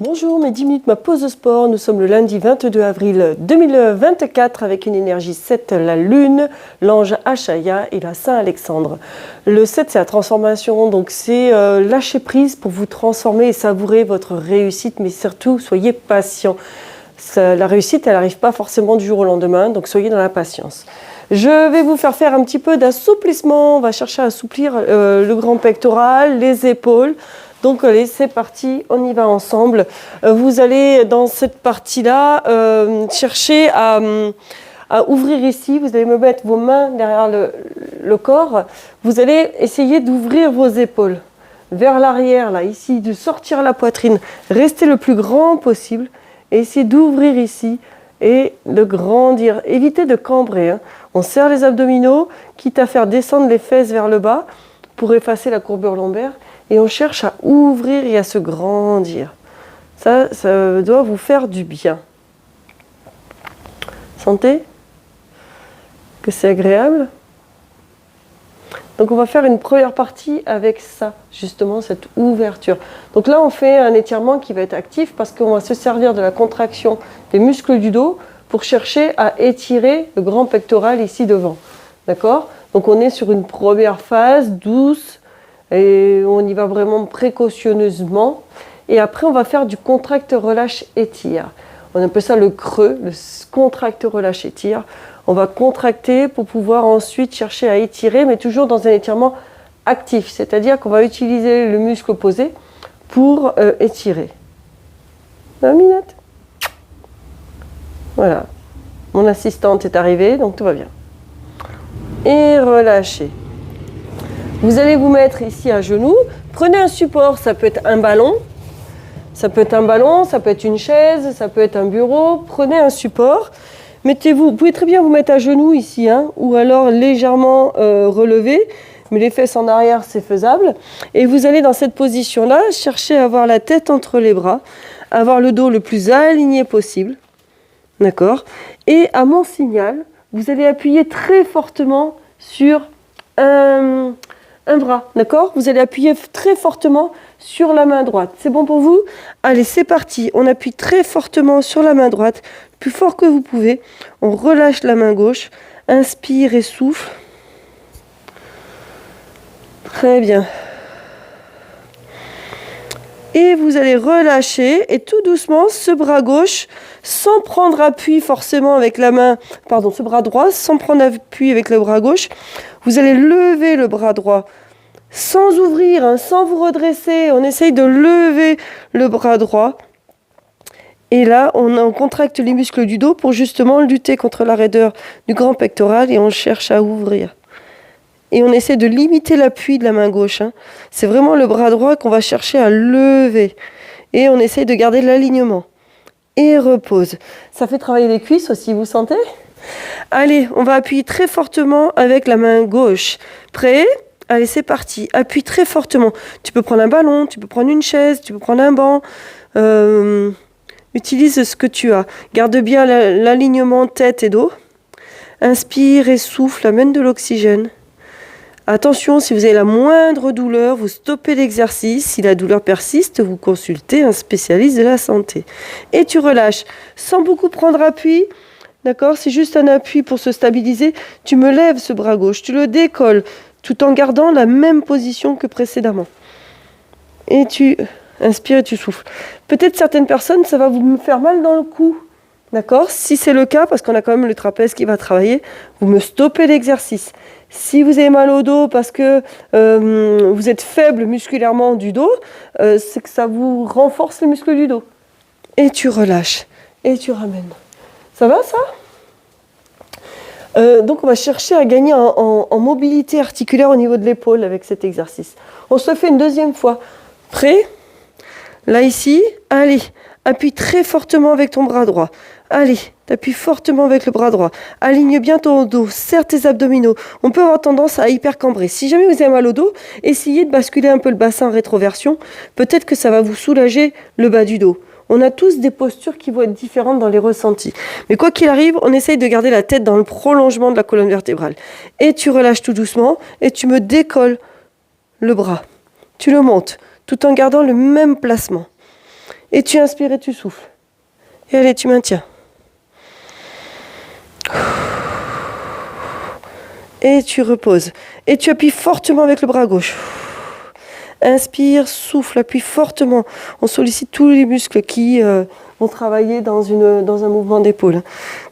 Bonjour, mes 10 minutes, ma pause de sport. Nous sommes le lundi 22 avril 2024 avec une énergie 7, la lune, l'ange Achaya et la Saint-Alexandre. Le 7, c'est la transformation, donc c'est lâcher prise pour vous transformer et savourer votre réussite, mais surtout, soyez patient. La réussite, elle n'arrive pas forcément du jour au lendemain, donc soyez dans la patience. Je vais vous faire un petit peu d'assouplissement. On va chercher à assouplir le grand pectoral, les épaules. Donc allez, c'est parti, on y va ensemble. Vous allez dans cette partie-là chercher à ouvrir ici. Vous allez me mettre vos mains derrière le corps. Vous allez essayer d'ouvrir vos épaules vers l'arrière, là, ici, de sortir la poitrine. Restez le plus grand possible et essayez d'ouvrir ici et de grandir. Évitez de cambrer. Hein. On serre les abdominaux, quitte à faire descendre les fesses vers le bas pour effacer la courbure lombaire. Et on cherche à ouvrir et à se grandir. Ça doit vous faire du bien. Sentez que c'est agréable. Donc on va faire une première partie avec ça, justement, cette ouverture. Donc là, on fait un étirement qui va être actif parce qu'on va se servir de la contraction des muscles du dos pour chercher à étirer le grand pectoral ici devant. D'accord ? Donc on est sur une première phase douce, et on y va vraiment précautionneusement. Et après, on va faire du contracte, relâche, étire. On appelle ça le creux, le contracte, relâche, étire. On va contracter pour pouvoir ensuite chercher à étirer, mais toujours dans un étirement actif. C'est-à-dire qu'on va utiliser le muscle opposé pour étirer. 1 minute. Voilà. Mon assistante est arrivée, donc tout va bien. Et relâchez. Vous allez vous mettre ici à genoux. Prenez un support, ça peut être un ballon. Ça peut être une chaise, ça peut être un bureau. Prenez un support. Mettez-vous, vous pouvez très bien vous mettre à genoux ici, hein, ou alors légèrement relevé. Mais les fesses en arrière, c'est faisable. Et vous allez dans cette position-là, chercher à avoir la tête entre les bras, avoir le dos le plus aligné possible. D'accord ? Et à mon signal, vous allez appuyer très fortement sur un bras, d'accord ? Vous allez appuyer très fortement sur la main droite. C'est bon pour vous ? Allez, c'est parti. On appuie très fortement sur la main droite, le plus fort que vous pouvez. On relâche la main gauche. Inspire et souffle. Très bien. Et vous allez relâcher et tout doucement ce bras gauche, sans prendre appui forcément avec la main, ce bras droit, sans prendre appui avec le bras gauche, vous allez lever le bras droit, sans ouvrir, hein, sans vous redresser. On essaye de lever le bras droit. Et là, on contracte les muscles du dos pour justement lutter contre la raideur du grand pectoral et on cherche à ouvrir. Et on essaie de limiter l'appui de la main gauche. Hein. C'est vraiment le bras droit qu'on va chercher à lever. Et on essaie de garder l'alignement. Et repose. Ça fait travailler les cuisses aussi, vous sentez ? Allez, on va appuyer très fortement avec la main gauche. Prêt ? Allez, c'est parti. Appuie très fortement. Tu peux prendre un ballon, tu peux prendre une chaise, tu peux prendre un banc. Utilise ce que tu as. Garde bien l'alignement tête et dos. Inspire et souffle, amène de l'oxygène. Attention, si vous avez la moindre douleur, vous stoppez l'exercice. Si la douleur persiste, vous consultez un spécialiste de la santé. Et tu relâches, sans beaucoup prendre appui. D'accord ? C'est juste un appui pour se stabiliser. Tu me lèves ce bras gauche, tu le décolles, tout en gardant la même position que précédemment. Et tu inspires et tu souffles. Peut-être certaines personnes, ça va vous faire mal dans le cou. D'accord ? Si c'est le cas, parce qu'on a quand même le trapèze qui va travailler, vous me stoppez l'exercice. Si vous avez mal au dos parce que vous êtes faible musculairement du dos, c'est que ça vous renforce les muscles du dos. Et tu relâches. Et tu ramènes. Ça va, ça ? Donc on va chercher à gagner en mobilité articulaire au niveau de l'épaule avec cet exercice. On se le fait une deuxième fois. Prêt ? Là, ici. Allez, appuie très fortement avec ton bras droit. Allez, t'appuies fortement avec le bras droit. Aligne bien ton dos, serre tes abdominaux. On peut avoir tendance à hyper cambrer. Si jamais vous avez mal au dos, essayez de basculer un peu le bassin en rétroversion. Peut-être que ça va vous soulager le bas du dos. On a tous des postures qui vont être différentes dans les ressentis. Mais quoi qu'il arrive, on essaye de garder la tête dans le prolongement de la colonne vertébrale. Et tu relâches tout doucement et tu me décolles le bras. Tu le montes tout en gardant le même placement. Et tu inspires et tu souffles. Et allez, tu maintiens. Et tu reposes. Et tu appuies fortement avec le bras gauche. Inspire, souffle, appuie fortement. On sollicite tous les muscles qui vont travailler dans un mouvement d'épaule.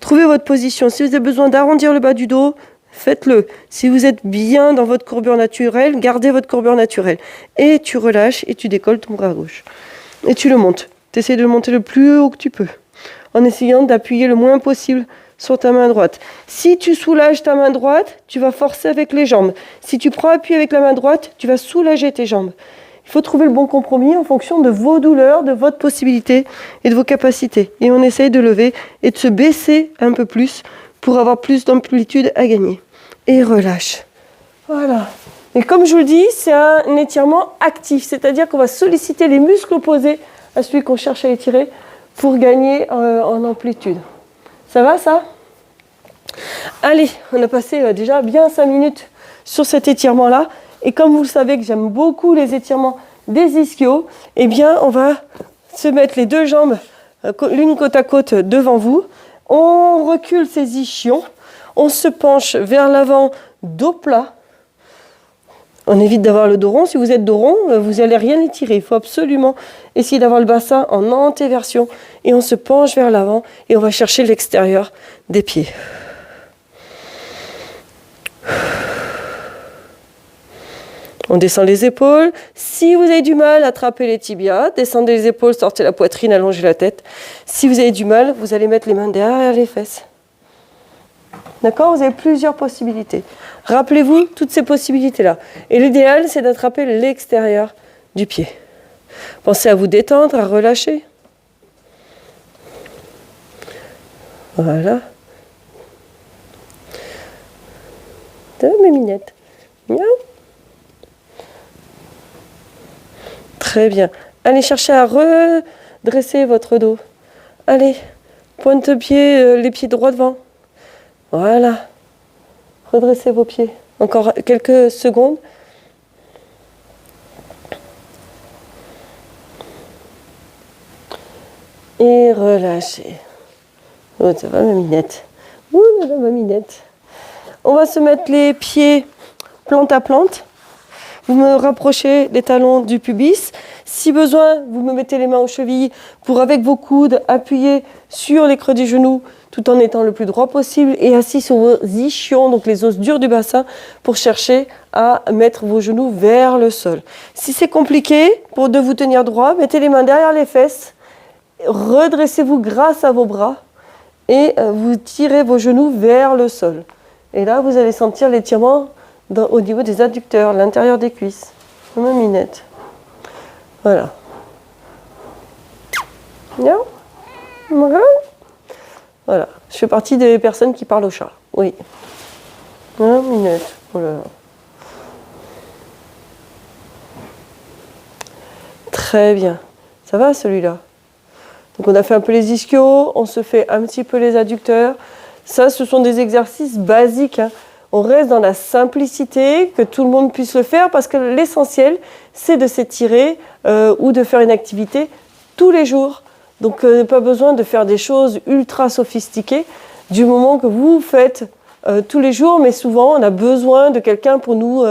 Trouvez votre position. Si vous avez besoin d'arrondir le bas du dos, faites-le. Si vous êtes bien dans votre courbure naturelle, gardez votre courbure naturelle. Et tu relâches et tu décolles ton bras gauche. Et tu le montes. Tu essaies de le monter le plus haut que tu peux, en essayant d'appuyer le moins possible sur ta main droite. Si tu soulages ta main droite, tu vas forcer avec les jambes. Si tu prends appui avec la main droite, tu vas soulager tes jambes. Il faut trouver le bon compromis en fonction de vos douleurs, de votre possibilité et de vos capacités. Et on essaye de lever et de se baisser un peu plus pour avoir plus d'amplitude à gagner. Et relâche. Voilà. Et comme je vous le dis, c'est un étirement actif, c'est-à-dire qu'on va solliciter les muscles opposés à celui qu'on cherche à étirer pour gagner en amplitude. Ça va, ça? Allez, on a passé déjà bien 5 minutes sur cet étirement-là. Et comme vous le savez que j'aime beaucoup les étirements des ischios, eh bien, on va se mettre les deux jambes l'une côte à côte devant vous. On recule ses ischions. On se penche vers l'avant, dos plat. On évite d'avoir le dos rond. Si vous êtes dos rond, vous n'allez rien étirer. Il faut absolument essayer d'avoir le bassin en antéversion. Et on se penche vers l'avant et on va chercher l'extérieur des pieds. On descend les épaules. Si vous avez du mal, attrapez les tibias. Descendez les épaules, sortez la poitrine, allongez la tête. Si vous avez du mal, vous allez mettre les mains derrière les fesses. D'accord? Vous avez plusieurs possibilités. Rappelez-vous toutes ces possibilités-là. Et l'idéal, c'est d'attraper l'extérieur du pied. Pensez à vous détendre, à relâcher. Voilà. Mes minettes. Miaou. Très bien. Allez chercher à redresser votre dos. Allez, pointe-pied, les pieds droits devant. Voilà. Redressez vos pieds. Encore quelques secondes. Et relâchez. Oh, ça va, ma minette. Ouh là là, ma minette. On va se mettre les pieds plante à plante. Vous me rapprochez les talons du pubis. Si besoin, vous me mettez les mains aux chevilles pour, avec vos coudes, appuyer sur les creux des genoux tout en étant le plus droit possible et assis sur vos ischions, donc les os durs du bassin, pour chercher à mettre vos genoux vers le sol. Si c'est compliqué de vous tenir droit, mettez les mains derrière les fesses, redressez-vous grâce à vos bras et vous tirez vos genoux vers le sol. Et là, vous allez sentir l'étirement au niveau des adducteurs, l'intérieur des cuisses. Ma minette. Voilà. Bien. Voilà. Je fais partie des personnes qui parlent au chat. Oui. Ma minette. Oh là là. Très bien. Ça va celui-là? Donc on a fait un peu les ischios, on se fait un petit peu les adducteurs. Ça, ce sont des exercices basiques, hein. On reste dans la simplicité, que tout le monde puisse le faire, parce que l'essentiel, c'est de s'étirer ou de faire une activité tous les jours. Donc, pas besoin de faire des choses ultra sophistiquées du moment que vous faites tous les jours, mais souvent, on a besoin de quelqu'un pour nous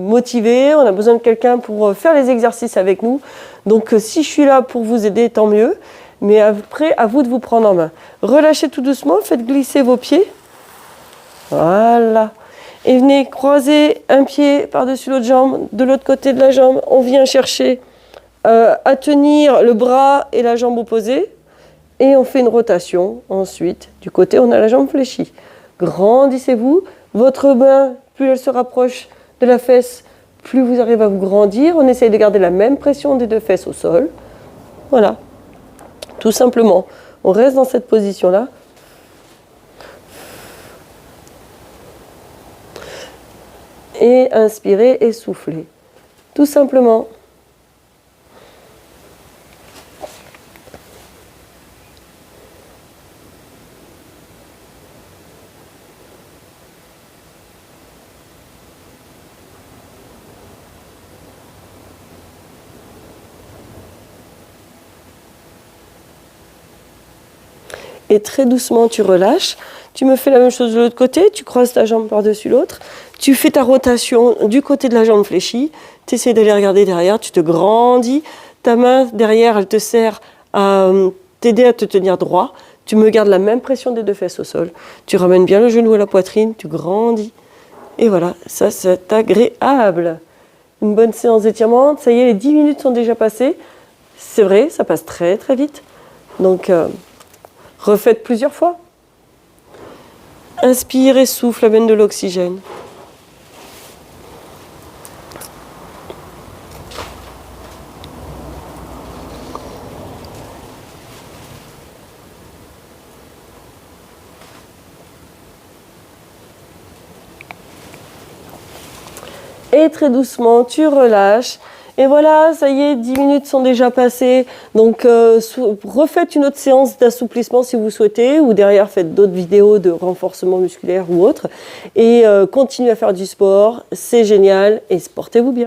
motiver, on a besoin de quelqu'un pour faire les exercices avec nous. Donc, si je suis là pour vous aider, tant mieux. Mais après, à vous de vous prendre en main. Relâchez tout doucement, faites glisser vos pieds. Voilà. Et venez croiser un pied par-dessus l'autre jambe, de l'autre côté de la jambe. On vient chercher à tenir le bras et la jambe opposée. Et on fait une rotation. Ensuite, du côté, on a la jambe fléchie. Grandissez-vous. Votre main, plus elle se rapproche de la fesse, plus vous arrivez à vous grandir. On essaye de garder la même pression des deux fesses au sol. Voilà. Tout simplement. On reste dans cette position-là. Et inspirez et soufflez. Tout simplement. Et très doucement, tu relâches. Tu me fais la même chose de l'autre côté. Tu croises ta jambe par-dessus l'autre. Tu fais ta rotation du côté de la jambe fléchie. Tu essaies d'aller regarder derrière. Tu te grandis. Ta main derrière, elle te sert à t'aider à te tenir droit. Tu me gardes la même pression des deux fesses au sol. Tu ramènes bien le genou à la poitrine. Tu grandis. Et voilà, ça c'est agréable. Une bonne séance d'étirement. Ça y est, les 10 minutes sont déjà passées. C'est vrai, ça passe très très vite. Donc, refaites plusieurs fois. Inspire et souffle, amène de l'oxygène. Et très doucement, tu relâches. Et voilà, ça y est, 10 minutes sont déjà passées. Donc, refaites une autre séance d'assouplissement si vous souhaitez, ou derrière, faites d'autres vidéos de renforcement musculaire ou autre. Et continuez à faire du sport, c'est génial, et portez-vous bien.